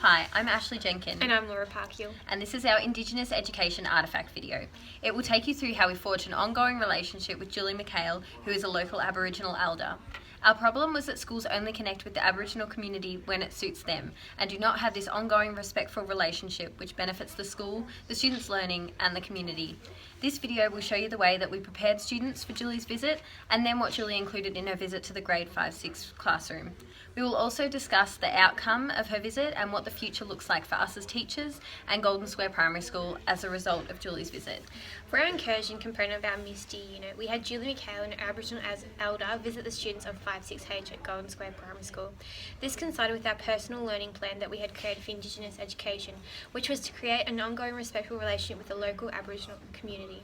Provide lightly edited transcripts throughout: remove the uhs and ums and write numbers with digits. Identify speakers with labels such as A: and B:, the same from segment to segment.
A: Hi, I'm Ashley Jenkins.
B: And I'm Laura Parkhill.
A: And this is our Indigenous Education Artefact video. It will take you through how we forged an ongoing relationship with Julie McHale, who is a local Aboriginal elder. Our problem was that schools only connect with the Aboriginal community when it suits them, and do not have this ongoing respectful relationship which benefits the school, the students' learning, and the community. This video will show you the way that we prepared students for Julie's visit, and then what Julie included in her visit to the grade 5-6 classroom. We will also discuss the outcome of her visit and what the future looks like for us as teachers and Golden Square Primary School as a result of Julie's visit.
B: For our incursion component of our Misty unit, we had Julie McHale, an Aboriginal elder, visit the students of 5-6H at Golden Square Primary School. This coincided with our personal learning plan that we had created for Indigenous education, which was to create an ongoing respectful relationship with the local Aboriginal community.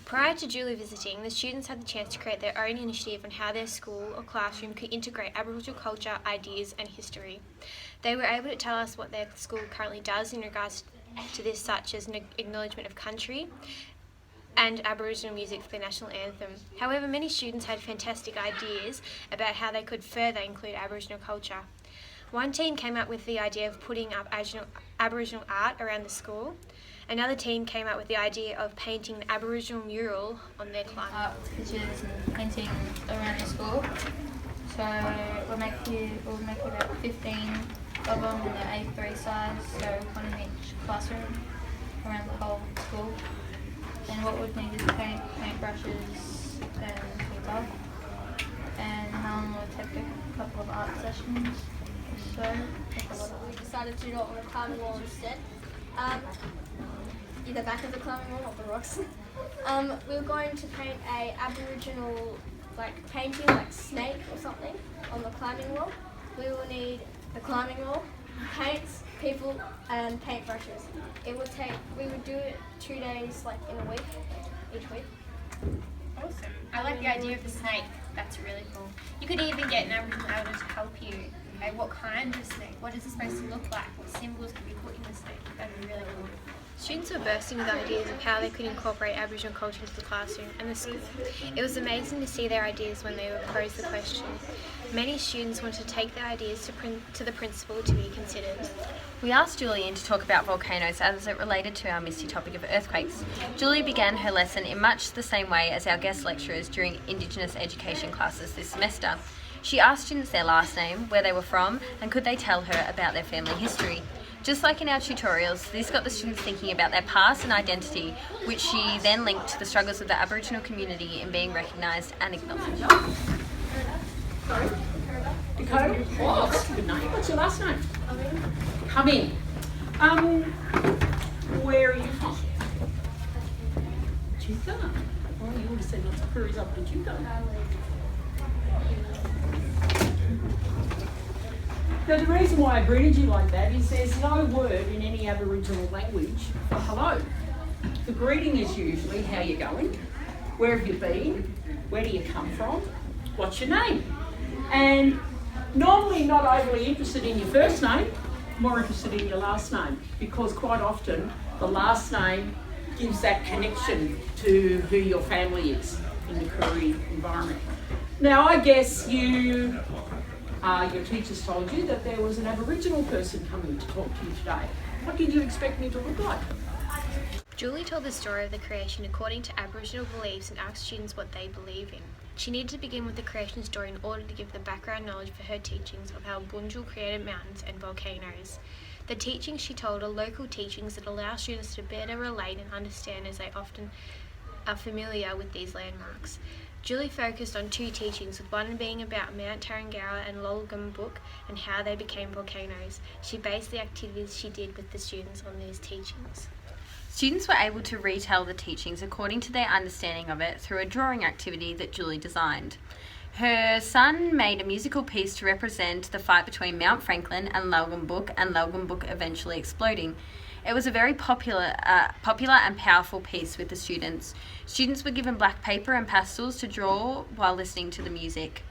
B: Prior to Julie visiting, the students had the chance to create their own initiative on how their school or classroom could integrate Aboriginal culture, ideas and history. They were able to tell us what their school currently does in regards to this, such as an acknowledgement of country and Aboriginal music for the national anthem. However, many students had fantastic ideas about how they could further include Aboriginal culture. One team came up with the idea of putting up Aboriginal art around the school. Another team came up with the idea of painting an Aboriginal mural on their class.
C: Art pictures and painting around the school. So we'll make about 15 of them in the A3 size, so one in each classroom around the whole school. And what we'd need is paintbrushes and paper. And Helen will take a couple of art sessions. So
D: we decided to do it on the climbing wall instead. Either back of the climbing wall or the rocks. We were going to paint a Aboriginal painting like snake or something on the climbing wall. We will need the climbing wall, paints, people and paintbrushes. We would do it 2 days in a week, each week.
E: Awesome. I like the idea of the snake. That's really cool. You could even get an Aboriginal elder to help you. Okay, what kind of snake? What is it supposed to look like? What symbols could be put in the snake? That'd be really cool.
B: Students were bursting with ideas of how they could incorporate Aboriginal culture into the classroom and the school. It was amazing to see their ideas when they were posed the question. Many students wanted to take their ideas to the principal to be considered.
A: We asked Julie in to talk about volcanoes as it related to our Misty topic of earthquakes. Julie began her lesson in much the same way as our guest lecturers during Indigenous education classes this semester. She asked students their last name, where they were from, and could they tell her about their family history. Just like in our tutorials, this got the students thinking about their past and identity, which she then linked to the struggles of the Aboriginal community in being recognised and acknowledged.
F: Dakota? Oh, that's a good name. What's your last name? Come in. Where are you from? Chuka. Well, you would have said lots of queries up to Chuka. Now, the reason why I greeted you like that is there's no word in any Aboriginal language for hello. The greeting is usually how you going, where have you been, where do you come from, what's your name? And normally not overly interested in your first name, more interested in your last name, because quite often the last name gives that connection to who your family is in the Koori environment. Now, I guess your teachers told you that there was an Aboriginal person coming to talk to you today. What did you expect me to look like?
B: Julie told the story of the creation according to Aboriginal beliefs and asked students what they believe in. She needed to begin with the creation story in order to give the background knowledge for her teachings of how Bunjil created mountains and volcanoes. The teachings she told are local teachings that allow students to better relate and understand as they often are familiar with these landmarks. Julie focused on 2 teachings, with one being about Mount Tarangara and Lulgumbuk and how they became volcanoes. She based the activities she did with the students on these teachings.
A: Students were able to retell the teachings according to their understanding of it through a drawing activity that Julie designed. Her son made a musical piece to represent the fight between Mount Franklin and Lulgumbuk eventually exploding. It was a very popular and powerful piece with the students. Students were given black paper and pastels to draw while listening to the music.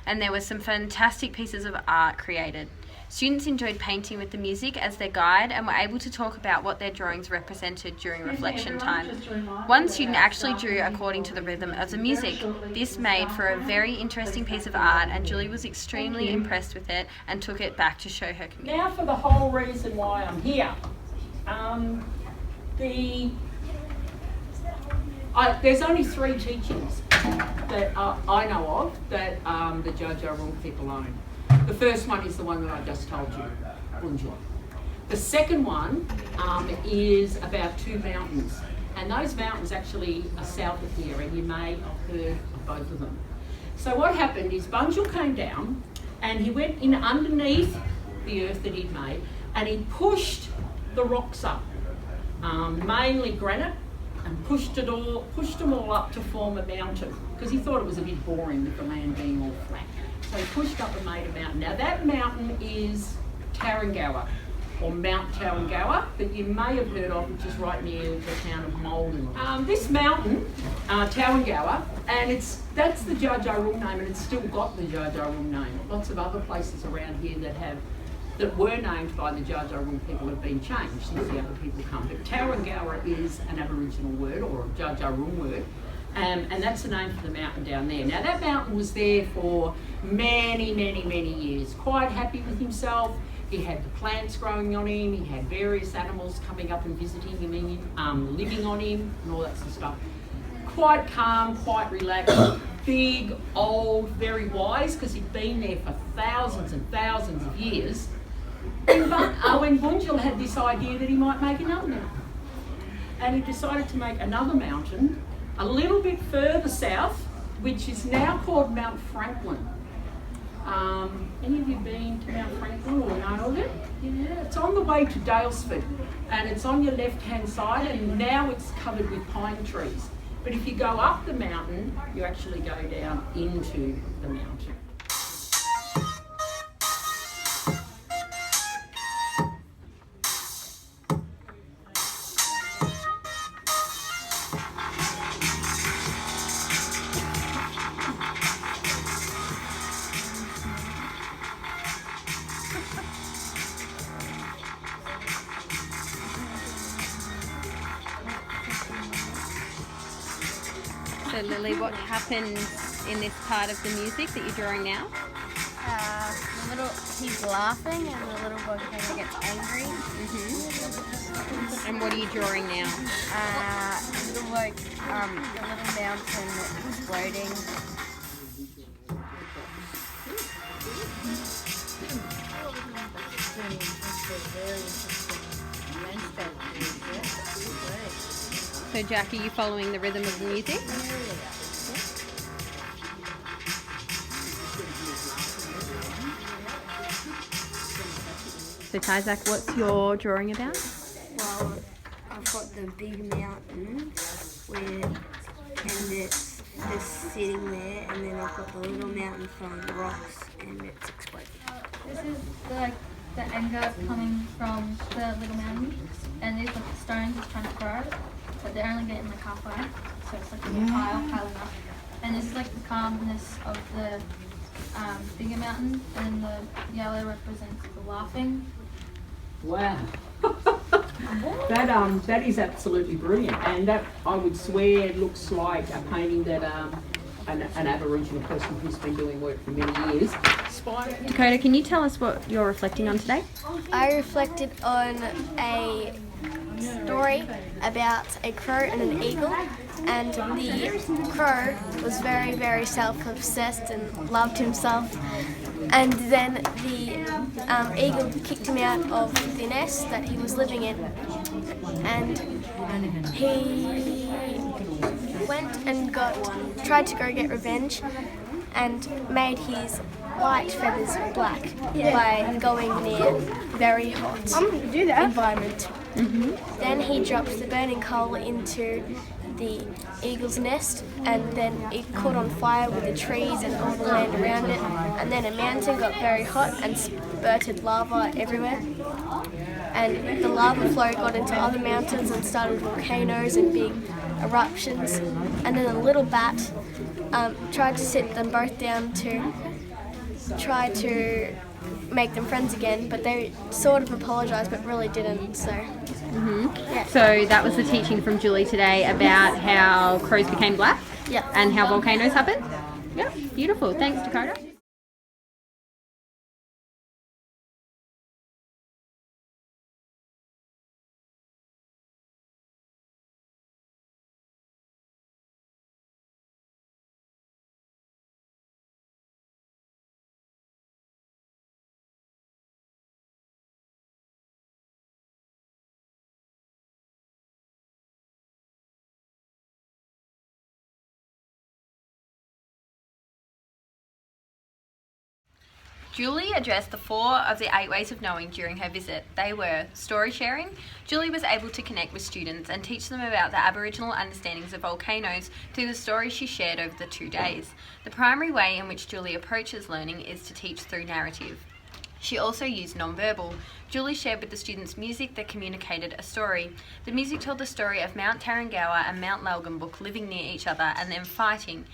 A: And there were some fantastic pieces of art created. Students enjoyed painting with the music as their guide and were able to talk about what their drawings represented during reflection time. One student actually drew according to the rhythm of the music. This made for a very interesting piece of art, and Julie was extremely impressed with it and took it back to show her community.
F: Now for the whole reason why I'm here. There's only 3 teachings that I know of that the Judge Arung people own. The first one is the one that I just told you, Bunjil. The second one is about 2 mountains, and those mountains actually are south of here, and you may have heard of both of them. So what happened is Bunjil came down and he went in underneath the earth that he'd made, and he pushed the rocks up, mainly granite, and pushed them all up to form a mountain, because he thought it was a bit boring with the land being all flat. So he pushed up and made a mountain. Now that mountain is Tarrangower, or Mount Tarrangower, that you may have heard of, which is right near the town of Malden. This mountain, Tarrangower, and that's the Judge Arung name, and it's still got the Judge Arung name. Lots of other places around here that were named by the Judge Arung people have been changed since the other people come. But Tarrangower is an Aboriginal word, or a Judge Arung word, and that's the name for the mountain down there. Now that mountain was there for many, many, many years. Quite happy with himself. He had the plants growing on him. He had various animals coming up and visiting him, living on him, and all that sort of stuff. Quite calm, quite relaxed. Big, old, very wise, because he'd been there for thousands and thousands of years. When Bunjil had this idea that he might make another mountain. And he decided to make another mountain a little bit further south, which is now called Mount Franklin. Any of you been to Mount Franklin or know of it? Yeah, it's on the way to Dalesford, and it's on your left-hand side, and now it's covered with pine trees. But if you go up the mountain, you actually go down into the mountain.
A: So Lily, what happens in this part of the music that you're drawing now?
G: He's laughing and the little boy kind of gets angry.
A: And what are you drawing now?
G: The little mountain exploding.
A: So Jack, are you following the rhythm of the music? So Isaac, what's your drawing about?
G: Well, I've got the big mountain and it's just sitting there, and then I've got the little mountain throwing rocks and it's exploding.
C: This is the anger coming from the little mountain, and these like stones is trying to throw it, but they're only getting like halfway, so it's like a piling up. And this is like the calmness of the bigger mountain, and the yellow represents the laughing.
F: Wow. That is absolutely brilliant, and that, I would swear, looks like a painting that an Aboriginal person who's been doing work for many years.
A: Dakota, can you tell us what you're reflecting on today?
D: I reflected on a story about a crow and an eagle, and the crow was very, very self-obsessed and loved himself, and then the eagle kicked him out of the nest that he was living in, and he went and tried to go get revenge and made his white feathers black by going near very hot environment. Then he drops the burning coal into the eagle's nest, and then it caught on fire with the trees and all the land around it, and then a mountain got very hot and spurted lava everywhere, and the lava flow got into other mountains and started volcanoes and big eruptions, and then a little bat tried to sit them both down to try to make them friends again, but they sort of apologised but really didn't, so yeah.
A: So that was the teaching from Julie today about how crows became black
D: Yep.
A: and how volcanoes happen. Yeah, beautiful. Thanks, Dakota. Julie addressed the 4 of the 8 ways of knowing during her visit. They were story sharing. Julie was able to connect with students and teach them about the Aboriginal understandings of volcanoes through the stories she shared over the 2 days. The primary way in which Julie approaches learning is to teach through narrative. She also used non-verbal. Julie shared with the students music that communicated a story. The music told the story of Mount Tarrangower and Mount Lalgambuk living near each other and then fighting.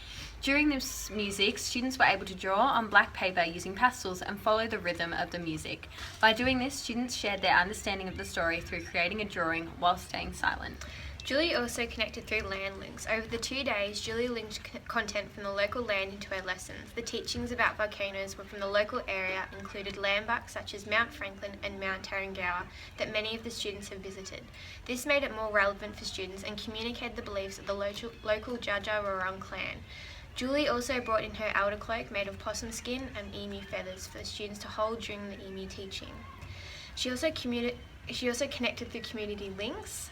A: During this music, students were able to draw on black paper using pastels and follow the rhythm of the music. By doing this, students shared their understanding of the story through creating a drawing while staying silent.
B: Julie also connected through land links. Over the 2 days, Julie linked content from the local land into her lessons. The teachings about volcanoes were from the local area, included landmarks such as Mount Franklin and Mount Tarrangower that many of the students have visited. This made it more relevant for students and communicated the beliefs of the local Jaja Wurrung clan. Julie also brought in her elder cloak made of possum skin and emu feathers for the students to hold during the emu teaching. She also connected through community links,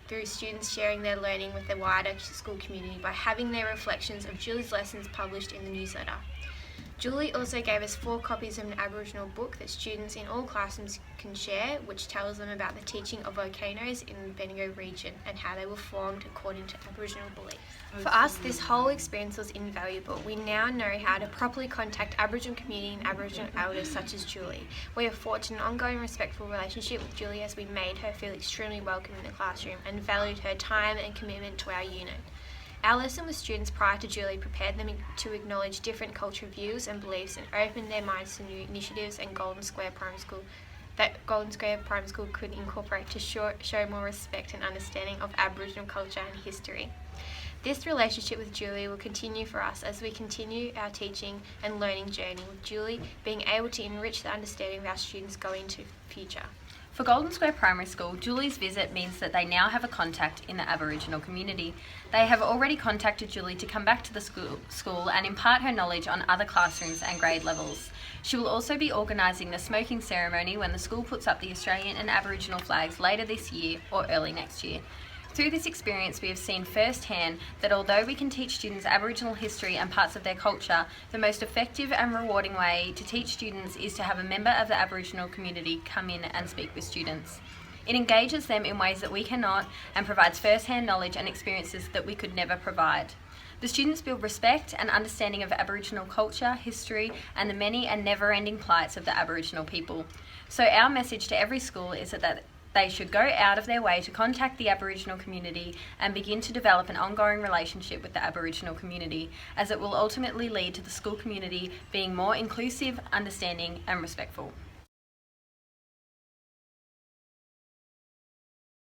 B: through students sharing their learning with the wider school community by having their reflections of Julie's lessons published in the newsletter. Julie also gave us 4 copies of an Aboriginal book that students in all classrooms can share, which tells them about the teaching of volcanoes in the Bendigo region and how they were formed according to Aboriginal beliefs. For us, this whole experience was invaluable. We now know how to properly contact Aboriginal community and Aboriginal elders such as Julie. We have forged an ongoing respectful relationship with Julie as we made her feel extremely welcome in the classroom and valued her time and commitment to our unit. Our lesson with students prior to Julie prepared them to acknowledge different cultural views and beliefs and opened their minds to new initiatives and Golden Square Primary School could incorporate to show more respect and understanding of Aboriginal culture and history. This relationship with Julie will continue for us as we continue our teaching and learning journey, with Julie being able to enrich the understanding of our students going into the future.
A: For Golden Square Primary School, Julie's visit means that they now have a contact in the Aboriginal community. They have already contacted Julie to come back to the school and impart her knowledge on other classrooms and grade levels. She will also be organising the smoking ceremony when the school puts up the Australian and Aboriginal flags later this year or early next year. Through this experience, we have seen firsthand that although we can teach students Aboriginal history and parts of their culture, the most effective and rewarding way to teach students is to have a member of the Aboriginal community come in and speak with students. It engages them in ways that we cannot and provides first-hand knowledge and experiences that we could never provide. The students build respect and understanding of Aboriginal culture, history, and the many and never-ending plights of the Aboriginal people. So our message to every school is that they should go out of their way to contact the Aboriginal community and begin to develop an ongoing relationship with the Aboriginal community, as it will ultimately lead to the school community being more inclusive, understanding, and respectful.